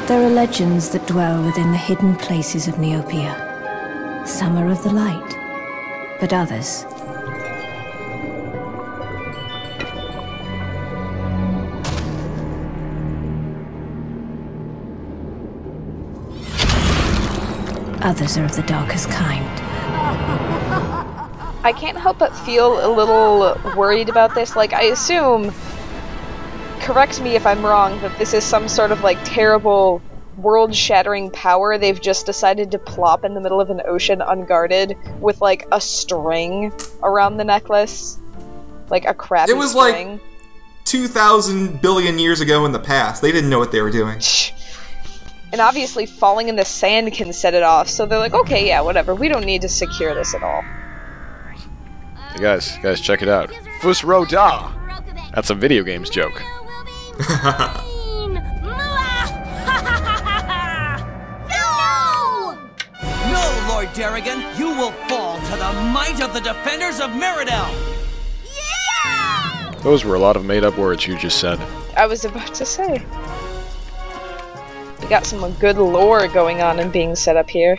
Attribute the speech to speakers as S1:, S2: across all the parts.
S1: There are legends that dwell within the hidden places of Neopia. Some are of the light, but others... Others are of the darkest kind.
S2: I can't help but feel a little worried about this. Like, I assume, correct me if I'm wrong, that this is some sort of, like, terrible, world-shattering power they've just decided to plop in the middle of an ocean unguarded with, like, a string around the necklace. Like, a crappy string.
S3: It was, like, 2,000 billion years ago in the past. They didn't know what they were doing.
S2: And obviously falling in the sand can set it off, so they're like, okay, yeah, whatever, we don't need to secure this at all.
S4: Hey guys, check it out. Fus Ro Da! That's a video games joke.
S5: No! No, Lord Darrigan, you will fall to the might of the defenders of Meridel!
S4: Yeah! Those were a lot of made-up words you just said.
S2: I was about to say. We got some good lore going on and being set up here.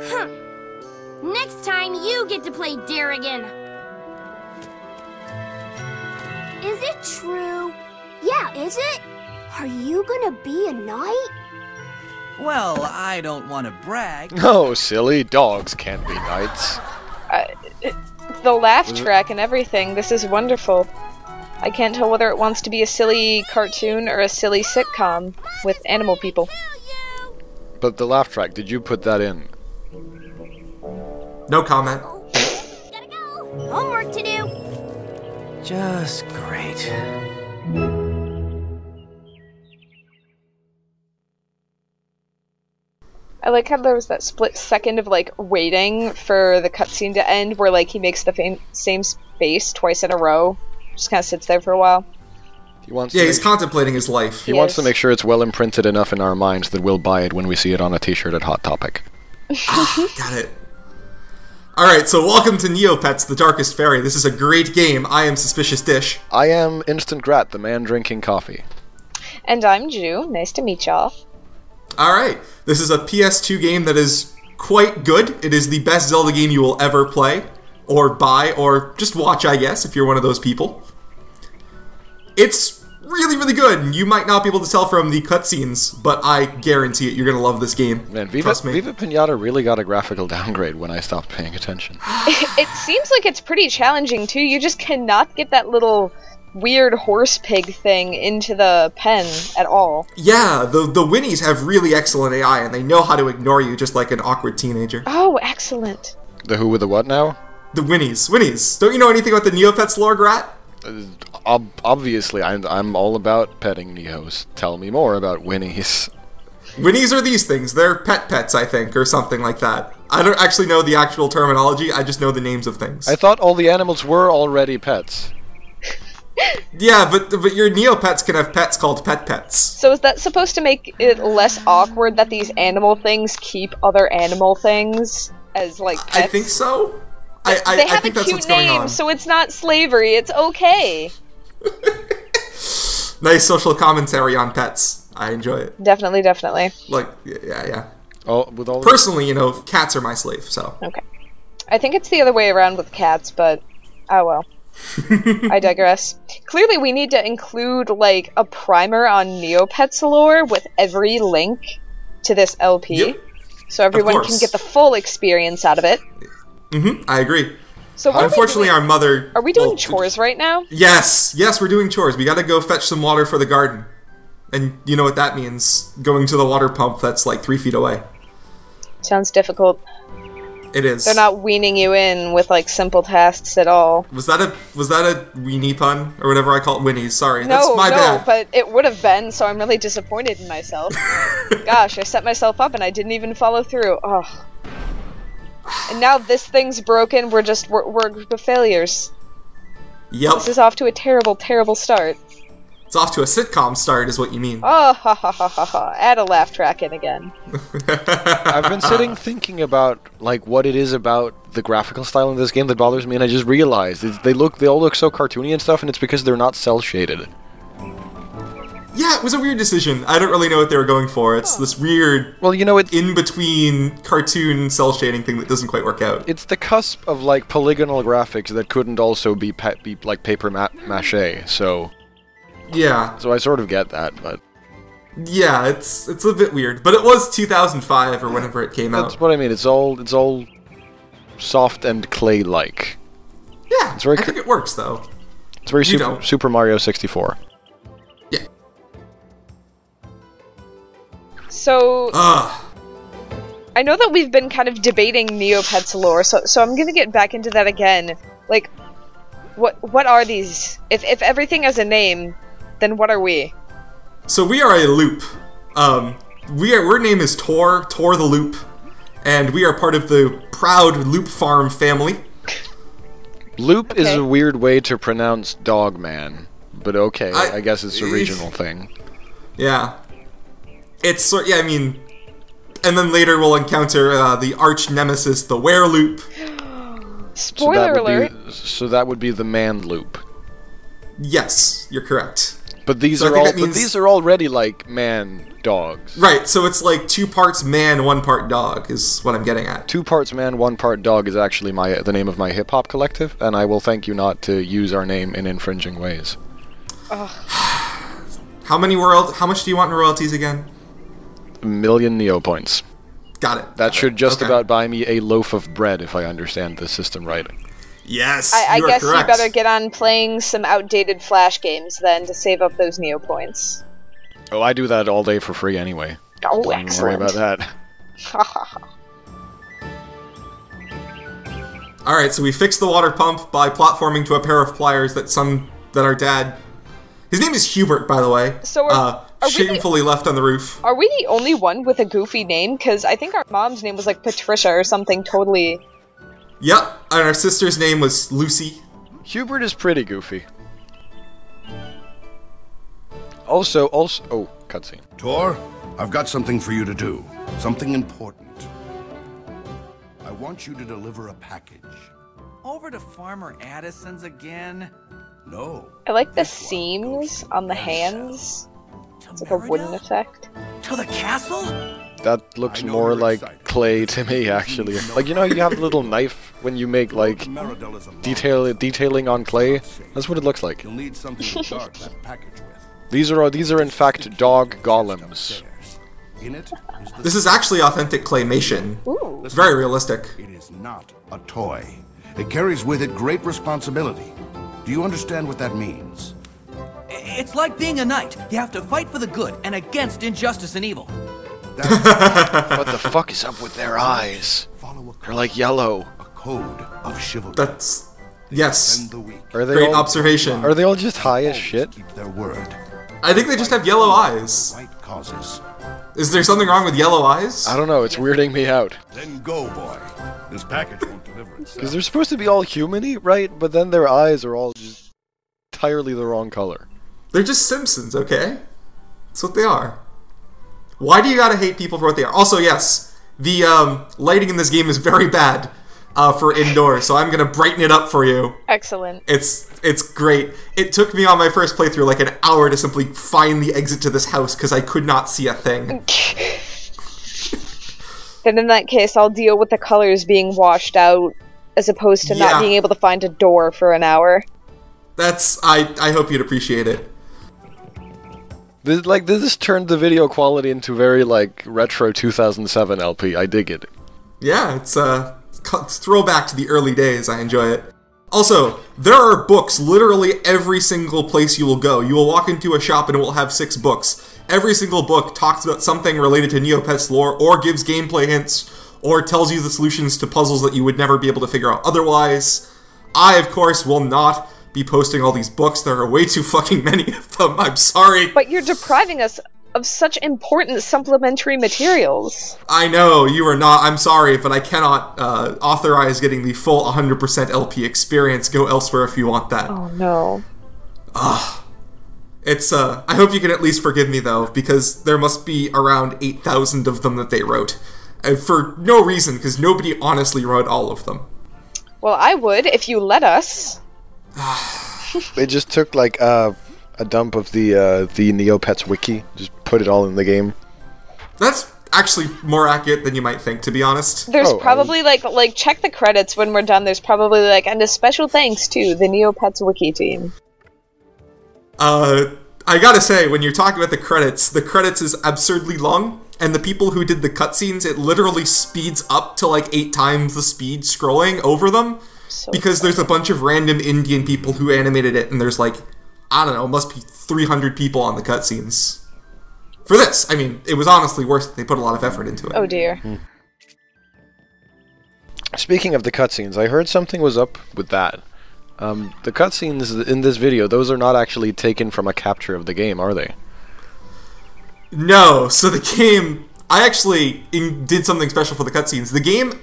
S6: Huh. Next time you get to play Darrigan. Is it true? Yeah, is it? Are you gonna be a knight?
S5: Well, I don't want to brag.
S4: No, silly. Dogs can't be knights.
S2: The laugh track and everything, this is wonderful. I can't tell whether it wants to be a silly cartoon or a silly sitcom with animal people.
S4: But the laugh track, did you put that in?
S3: No comment.
S6: Gotta go! Homework to do!
S5: Just great.
S2: I like how there was that split second of, like, waiting for the cutscene to end where, like, he makes the same face twice in a row. Just kind of sits there for a while.
S3: He's contemplating his life.
S4: He wants to make sure it's well imprinted enough in our minds that we'll buy it when we see it on a t-shirt at Hot Topic.
S3: Got it. Alright, so welcome to Neopets, the Darkest Faerie. This is a great game. I am Suspicious Dish.
S4: I am Instant Grat, the man drinking coffee.
S2: And I'm Ju. Nice to meet y'all.
S3: Alright, this is a PS2 game that is quite good. It is the best Zelda game you will ever play, or buy, or just watch, I guess, if you're one of those people. It's really, really good. You might not be able to tell from the cutscenes, but I guarantee it, you're going to love this game.
S4: Man,
S3: Trust me.
S4: Viva Pinata really got a graphical downgrade when I stopped paying attention.
S2: It seems like it's pretty challenging, too. You just cannot get that little weird horse pig thing into the pen at all.
S3: Yeah, the Winnies have really excellent AI, and they know how to ignore you just like an awkward teenager.
S2: Oh, excellent.
S4: The who with the what now?
S3: The Winnies. Winnies. Don't you know anything about the Neopets lore, Grat?
S4: Obviously, I'm all about petting Neos. Tell me more about Winnies.
S3: Winnies are these things. They're pets, I think, or something like that. I don't actually know the actual terminology, I just know the names of things.
S4: I thought all the animals were already pets.
S3: Yeah, but your Neopets can have pets called pets.
S2: So is that supposed to make it less awkward that these animal things keep other animal things as, like, pets?
S3: I think so.
S2: They have
S3: think
S2: a
S3: that's what's
S2: cute
S3: going
S2: name,
S3: on.
S2: so it's not slavery. It's okay.
S3: Nice social commentary on pets. I enjoy it.
S2: Definitely, definitely.
S3: Like, yeah.
S4: With all
S3: Personally, you know, cats are my slave, so.
S2: Okay. I think it's the other way around with cats, but oh well. I digress. Clearly we need to include, like, a primer on Neopets lore with every link to this LP.
S3: Yep.
S2: So everyone can get the full experience out of it.
S3: I agree.
S2: So
S3: unfortunately, our mother...
S2: Are we doing chores right now?
S3: Yes, we're doing chores. We gotta go fetch some water for the garden. And you know what that means. Going to the water pump that's like 3 feet away.
S2: Sounds difficult.
S3: It is.
S2: They're not weaning you in with, like, simple tasks at all.
S3: Was that a weenie pun? Or whatever I call it? Winnies, sorry. That's my bad.
S2: No, but it would have been, so I'm really disappointed in myself. Gosh, I set myself up and I didn't even follow through. Oh. And now this thing's broken, we're a group of failures.
S3: Yep.
S2: This is off to a terrible, terrible start.
S3: It's off to a sitcom start, is what you mean.
S2: Oh, ha ha ha ha ha. Add a laugh track in again.
S4: I've been sitting thinking about like what it is about the graphical style in this game that bothers me, and I just realized they all look so cartoony and stuff, and it's because they're not cell shaded.
S3: Yeah, it was a weird decision. I don't really know what they were going for. It's this weird,
S4: Well, you know,
S3: in-between cartoon cell shading thing that doesn't quite work out.
S4: it's the cusp of like polygonal graphics that couldn't also be like paper mache. So
S3: Yeah.
S4: I sort of get that, but
S3: Yeah, it's a bit weird. But it was 2005 or whenever it came out.
S4: that's what I mean. It's all soft and clay-like.
S3: Yeah,
S4: It's very
S3: I think it works, though.
S4: It's very
S3: You know.
S4: Super Mario 64.
S3: Yeah.
S2: So,
S3: Ugh.
S2: I know that we've been kind of debating Neopets lore, so I'm gonna get back into that again. Like, what are these? If everything has a name, then what are we?
S3: So we are a loop. Our name is Tor the Loop, and we are part of the proud Loop Farm family.
S4: Loop is
S2: Okay.
S4: a weird way to pronounce dog man, but okay, I guess it's a regional thing.
S3: Yeah. I mean, and then later we'll encounter the arch nemesis, the Wereloop.
S2: Spoiler alert.
S4: So that would be the man loop.
S3: Yes, you're correct.
S4: But these
S3: So I
S4: are
S3: think
S4: all
S3: that means-
S4: these are already like man dogs.
S3: Right, so it's like 2 parts man, 1 part dog, is what I'm getting at.
S4: 2 parts man, 1 part dog is actually the name of my hip hop collective, and I will thank you not to use our name in infringing ways.
S3: How much do you want in royalties again?
S4: 1 million Neo points.
S3: Got it.
S4: That should just
S3: Okay.
S4: about buy me a loaf of bread if I understand the system right.
S3: Yes,
S2: I
S3: you are
S2: guess
S3: correct.
S2: you better get on playing some outdated Flash games then to save up those Neo points.
S4: Oh, I do that all day for free anyway.
S2: Oh,
S4: Don't worry
S2: excellent.
S4: about that.
S3: Alright, so we fixed the water pump by platforming to a pair of pliers that our dad... His name is Hubert, by the way.
S2: So are we-
S3: shamefully left on the roof.
S2: Are we the only one with a goofy name? Because I think our mom's name was like Patricia or something totally...
S3: Yep, and our sister's name was Lucy.
S4: Hubert is pretty goofy. Also, oh, cutscene.
S7: Tor, I've got something for you to do. Something important. I want you to deliver a package.
S5: Over to Farmer Addison's again?
S7: No.
S2: I like the
S7: This one
S2: seams
S7: goes to
S2: on the
S7: Merida.
S2: hands.
S5: To
S2: It's like a wooden
S5: Merida?
S2: effect.
S5: To the castle?
S4: That looks
S7: I know
S4: more
S7: you're
S4: like
S7: excited.
S4: clay to me, actually. Like, you know, you have a little knife when you make like
S7: Meridell is a long
S4: detailing on clay. That's what it looks like.
S7: You'll need something to guard that package with.
S4: These are in fact dog golems.
S7: Upstairs. In it is the
S3: This is actually authentic claymation.
S2: Ooh.
S3: It's very realistic.
S7: It is not a toy. It carries with it great responsibility. Do you understand what that means?
S5: It's like being a knight. You have to fight for the good and against injustice and evil.
S4: What the fuck is up with their eyes?
S7: Follow
S4: They're like yellow.
S7: a code of chivalry.
S3: That's... Yes.
S7: Defend the weak.
S4: Are they
S3: Great
S4: all,
S3: observation.
S4: Are they all just high as shit?
S7: Keep their word.
S3: I think they just have yellow eyes.
S7: White causes.
S3: Is there something wrong with yellow eyes?
S4: I don't know, it's weirding me out.
S7: Then go, boy. This package won't deliver
S4: Because
S7: itself.
S4: they're supposed to be all human-y, right? But then their eyes are all just entirely the wrong color.
S3: They're just Simpsons, okay? That's what they are. Why do you gotta hate people for what they are? Also, yes, the lighting in this game is very bad for indoor, so I'm gonna brighten it up for you.
S2: Excellent.
S3: It's great. It took me on my first playthrough like an hour to simply find the exit to this house because I could not see a thing.
S2: Then in that case, I'll deal with the colors being washed out as opposed to
S3: Yeah.
S2: not being able to find a door for an hour.
S3: I hope you'd appreciate it.
S4: This turned the video quality into very, like, retro 2007 LP. I dig it.
S3: Yeah, it's throwback to the early days. I enjoy it. Also, there are books literally every single place you will go. You will walk into a shop and it will have 6 books. Every single book talks about something related to Neopets lore, or gives gameplay hints, or tells you the solutions to puzzles that you would never be able to figure out otherwise. I, of course, will not be posting all these books. There are way too fucking many of them. I'm sorry.
S2: But you're depriving us of such important supplementary materials.
S3: I know, you are not. I'm sorry, but I cannot authorize getting the full 100% LP experience. Go elsewhere if you want that.
S2: Oh no.
S3: It's, I hope you can at least forgive me, though, because there must be around 8,000 of them that they wrote. For no reason, because nobody honestly wrote all of them.
S2: Well, I would, if you let us.
S4: They just took, like, a dump of the Neopets wiki, just put it all in the game.
S3: That's actually more accurate than you might think, to be honest.
S2: There's probably, like, check the credits when we're done. There's probably, like, and a special thanks to the Neopets wiki team.
S3: I gotta say, when you're talking about the credits is absurdly long, and the people who did the cutscenes, it literally speeds up to like 8 times the speed scrolling over them, because there's a bunch of random Indian people who animated it, and there's like, I don't know, must be 300 people on the cutscenes. For this, I mean, it was honestly worth it. They put a lot of effort into it.
S2: Oh dear.
S4: Speaking of the cutscenes, I heard something was up with that. The cutscenes in this video, those are not actually taken from a capture of the game, are they?
S3: No, so the game... I actually did something special for the cutscenes. The game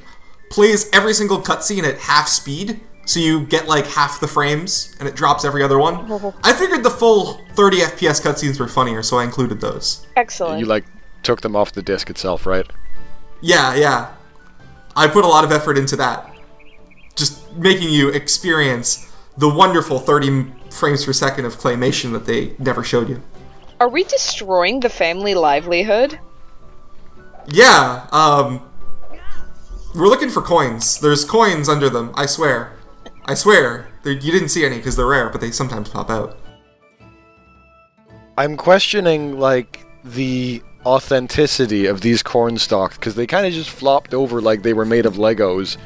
S3: plays every single cutscene at half speed, so you get like half the frames, and it drops every other one. I figured the full 30 FPS cutscenes were funnier, so I included those.
S2: Excellent.
S4: You, like, took them off the disc itself, right?
S3: Yeah. I put a lot of effort into that. Just making you experience the wonderful 30 frames per second of claymation that they never showed you.
S2: Are we destroying the family livelihood?
S3: Yeah, we're looking for coins. There's coins under them, I swear. I swear. You didn't see any because they're rare, but they sometimes pop out.
S4: I'm questioning, like, the authenticity of these corn stalks, because they kind of just flopped over like they were made of Legos.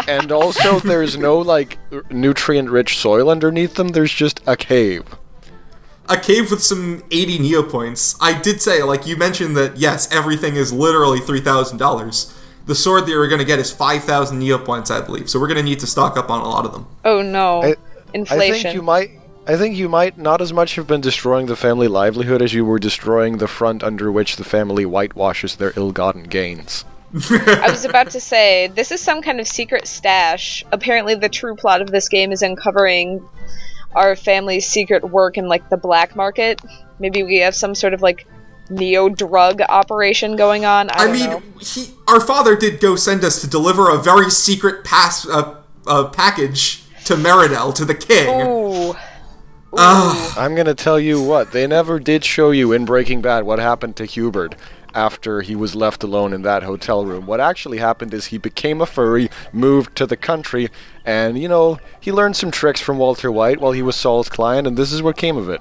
S4: And also, there's no, like, nutrient-rich soil underneath them, there's just a cave.
S3: A cave with some 80 Neopoints. I did say, like, you mentioned that, yes, everything is literally $3,000. The sword that you're going to get is 5,000 Neopoints, I believe, so we're going to need to stock up on a lot of them.
S2: Oh no. Inflation.
S4: I think you might not as much have been destroying the family livelihood as you were destroying the front under which the family whitewashes their ill-gotten gains.
S2: I was about to say, this is some kind of secret stash. Apparently the true plot of this game is uncovering our family's secret work in, like, the black market. Maybe we have some sort of, like, neo-drug operation going on. I mean, know.
S3: Our father did go send us to deliver a very secret package to Meridel, to the king.
S2: Ooh.
S4: I'm gonna tell you what, they never did show you in Breaking Bad what happened to Hubert after he was left alone in that hotel room. What actually happened is he became a furry, moved to the country, and, you know, he learned some tricks from Walter White while he was Saul's client, and this is what came of it.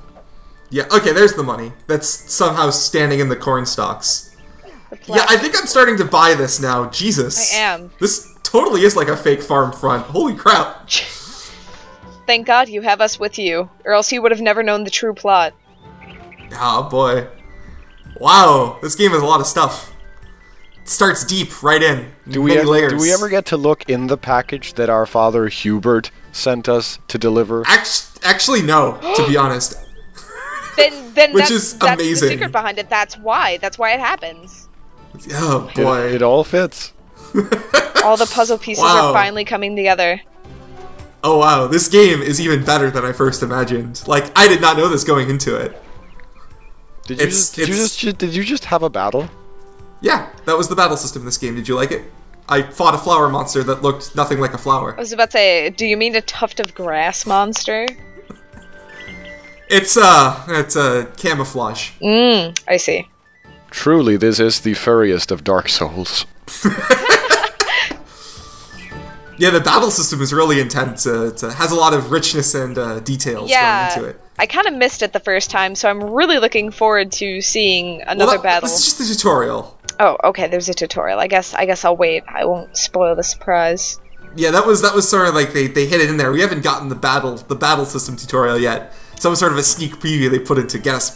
S3: Yeah, okay, there's the money. That's somehow standing in the corn stalks. Yeah, I think I'm starting to buy this now. Jesus.
S2: I am.
S3: This totally is like a fake farm front. Holy crap.
S2: Thank God you have us with you, or else you would have never known the true plot.
S3: Oh boy. Wow, this game has a lot of stuff. It starts deep, right in. Many layers.
S4: Do we ever get to look in the package that our father Hubert sent us to deliver?
S3: Actually, no, to be honest.
S2: Then
S3: Which
S2: that's,
S3: is
S2: that's
S3: amazing.
S2: the secret behind it. That's why it happens.
S3: Oh boy.
S4: It all fits.
S2: All the puzzle pieces are finally coming together.
S3: Oh wow, this game is even better than I first imagined. Like, I did not know this going into it.
S4: Did you just have a battle?
S3: Yeah, that was the battle system in this game. Did you like it? I fought a flower monster that looked nothing like a flower.
S2: I was about to say, do you mean a tuft of grass monster?
S3: It's a camouflage.
S2: I see.
S4: Truly, this is the furriest of Dark Souls.
S3: Yeah, the battle system is really intense. It has a lot of richness and details going into it.
S2: I kind of missed it the first time, so I'm really looking forward to seeing another battle.
S3: This is just the tutorial.
S2: Oh, okay, there's a tutorial. I guess I'll wait. I won't spoil the surprise.
S3: Yeah, that was sort of like they hid it in there. We haven't gotten the battle system tutorial yet. Some sort of a sneak preview they put into get us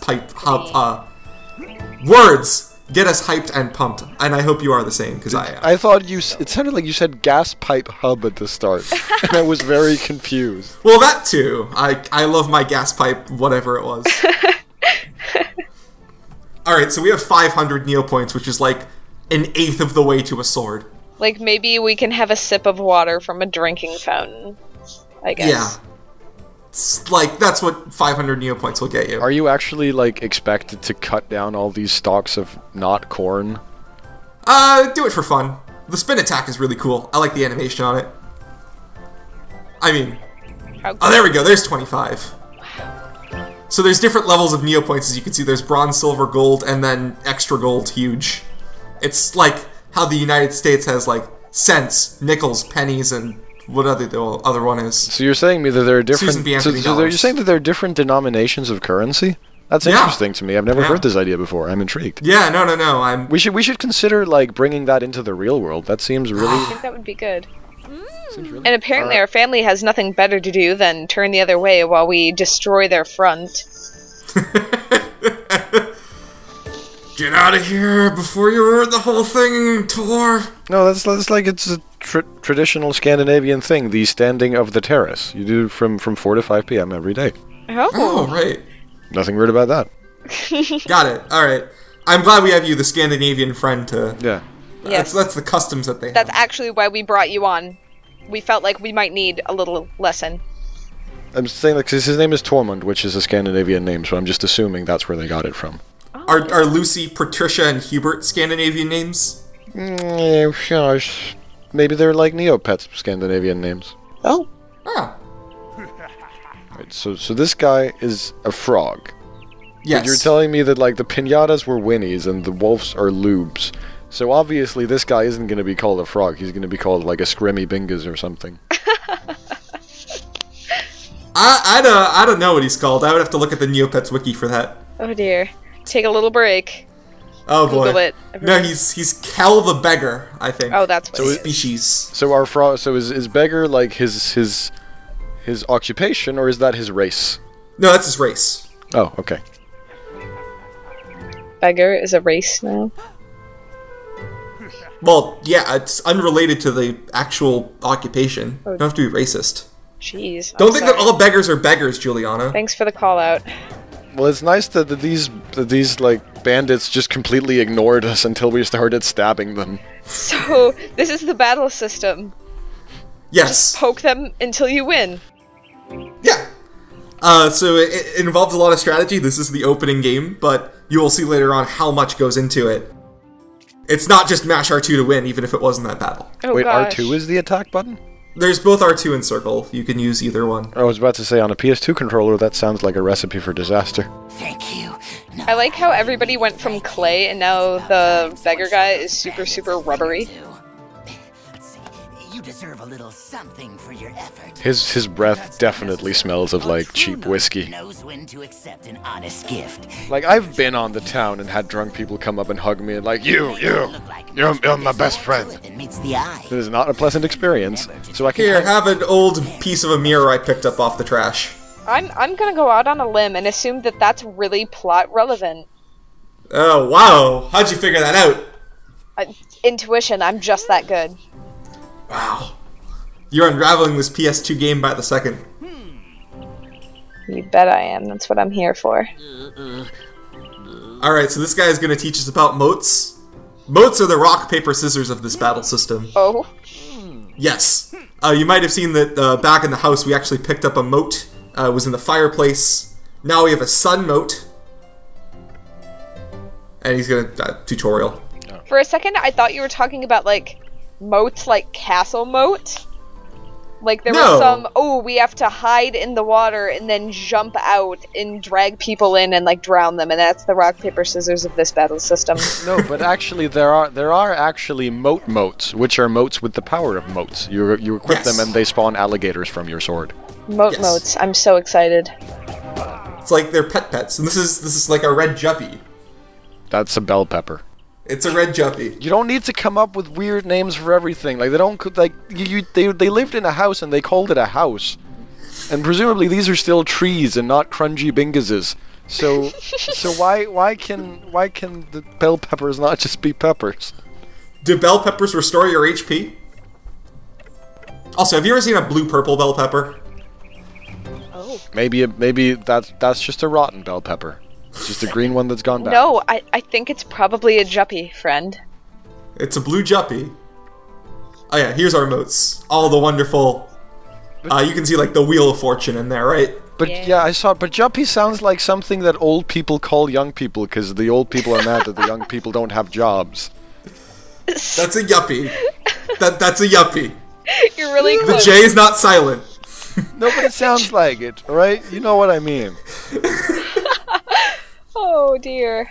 S3: words. Get us hyped and pumped, and I hope you are the same, because I am.
S4: I thought it sounded like you said gas pipe hub at the start, and I was very confused.
S3: Well, that too. I love my gas pipe, whatever it was. Alright, so we have 500 Neopoints, which is like an eighth of the way to a sword.
S2: Like, maybe we can have a sip of water from a drinking fountain, I guess.
S3: Yeah. like, that's what 500 Neopoints will get you.
S4: Are you actually, like, expected to cut down all these stalks of not corn?
S3: Do it for fun. The spin attack is really cool. I like the animation on it. I mean... Oh, there we go. There's 25. So there's different levels of Neopoints, as you can see. There's bronze, silver, gold, and then extra gold, huge. It's like how the United States has, like, cents, nickels, pennies, and what the other one is.
S4: So you're saying me that there are different...
S3: Susan B. Anthony
S4: you're saying that there are different denominations of currency? That's interesting to me. I've never heard this idea before. I'm intrigued.
S3: Yeah, no.
S4: We should consider, like, bringing that into the real world. That seems really...
S2: I think that would be good. And apparently our family has nothing better to do than turn the other way while we destroy their front.
S3: Get out of here before you ruin the whole thing, Tor!
S4: No, that's like it's a traditional Scandinavian thing, the standing of the terrace. You do from 4 to 5 p.m. every day.
S3: Oh, right.
S4: Nothing weird about that.
S3: Got it. Alright. I'm glad we have you, the Scandinavian friend, to...
S4: Yeah.
S2: Yes.
S3: That's the customs that they have.
S2: That's actually why we brought you on. We felt like we might need a little lesson.
S4: I'm saying that because his name is Tormund, which is a Scandinavian name, so I'm just assuming that's where they got it from.
S3: Are Lucy, Patricia, and Hubert Scandinavian names?
S4: Yeah, maybe they're like Neopets Scandinavian names.
S2: Oh.
S3: Ah.
S4: Right, so this guy is a frog.
S3: Yes.
S4: But you're telling me that, like, the pinatas were Winnies and the wolves are Lubes. So obviously this guy isn't going to be called a frog. He's going to be called, like, a Scrimmy Bingas or something.
S3: I don't know what he's called. I would have to look at the Neopets wiki for that.
S2: Oh dear. Take a little break.
S3: Oh boy.
S2: Google it.
S3: No, he's Kel the Beggar, I think.
S2: Oh, that's what it is.
S3: Species.
S4: So our frog. So is beggar like his occupation, or is that his race?
S3: No, that's his race.
S4: Oh, okay.
S2: Beggar is a race now.
S3: Well, yeah, it's unrelated to the actual occupation.
S2: Oh.
S3: You don't have to be racist.
S2: Jeez.
S3: Don't think that all beggars are beggars, Juliana.
S2: Thanks for the call out.
S4: Well, it's nice that these like bandits just completely ignored us until we started stabbing them.
S2: So, this is the battle system.
S3: Yes.
S2: Poke them until you win.
S3: Yeah. So it involves a lot of strategy. This is the opening game, but you will see later on how much goes into it. It's not just mash R2 to win, even if it wasn't that battle.
S2: Oh,
S4: Wait,
S2: gosh.
S4: R2 is the attack button?
S3: There's both R2 and circle. You can use either one.
S4: I was about to say, on a PS2 controller, that sounds like a recipe for disaster.
S5: Thank you. No,
S2: I like how everybody went from clay and now the beggar guy is super rubbery.
S5: let's see. You deserve a little something for your effort.
S4: His breath definitely smells of, like, cheap whiskey.
S5: Knows when to accept an honest gift.
S4: Like, I've been on the town and had drunk people come up and hug me and like, you're my best friend.
S5: It meets the eye.
S4: It is not a pleasant experience, so I can...
S3: Here, have an old piece of a mirror I picked up off the trash.
S2: I'm gonna go out on a limb and assume that that's really plot relevant.
S3: Oh, wow. How'd you figure that out?
S2: Intuition, I'm just that good.
S3: Wow. You're unraveling this PS2 game by the second.
S2: You bet I am, that's what I'm here for.
S3: Alright, so this guy is going to teach us about moats. Moats are the rock, paper, scissors of this battle system.
S2: Oh?
S3: Yes. You might have seen that back in the house we actually picked up a moat. It was in the fireplace. Now we have a sun moat. And he's going to tutorial.
S2: For a second, I thought you were talking about, like, moats like castle moat. Like, there was some, oh, we have to hide in the water and then jump out and drag people in and, like, drown them, and that's the rock, paper, scissors of this battle system.
S4: No, but actually there are actually moats, which are moats with the power of moats. You equip them and they spawn alligators from your sword.
S2: Moats. I'm so excited.
S3: It's like they're pets, and this is like a red juppy.
S4: That's a bell pepper.
S3: It's a red juppy.
S4: You don't need to come up with weird names for everything. Like they lived in a house and they called it a house, and presumably these are still trees and not crunchy binguses. So why can the bell peppers not just be peppers?
S3: Do bell peppers restore your HP? Also, have you ever seen a blue-purple bell pepper?
S2: Oh.
S4: Maybe that's just a rotten bell pepper. It's just a green one that's gone bad.
S2: No, I think it's probably a juppy, friend.
S3: It's a blue juppy. Oh yeah, here's our moats. All the wonderful You can see like the Wheel of Fortune in there, right?
S4: But yeah, I saw it. But Juppie sounds like something that old people call young people, because the old people are mad that the young people don't have jobs.
S3: That's a yuppie. That's a yuppie.
S2: You're really
S3: The
S2: close.
S3: J is not silent.
S4: No, but it sounds like it, right? You know what I mean.
S2: Oh dear.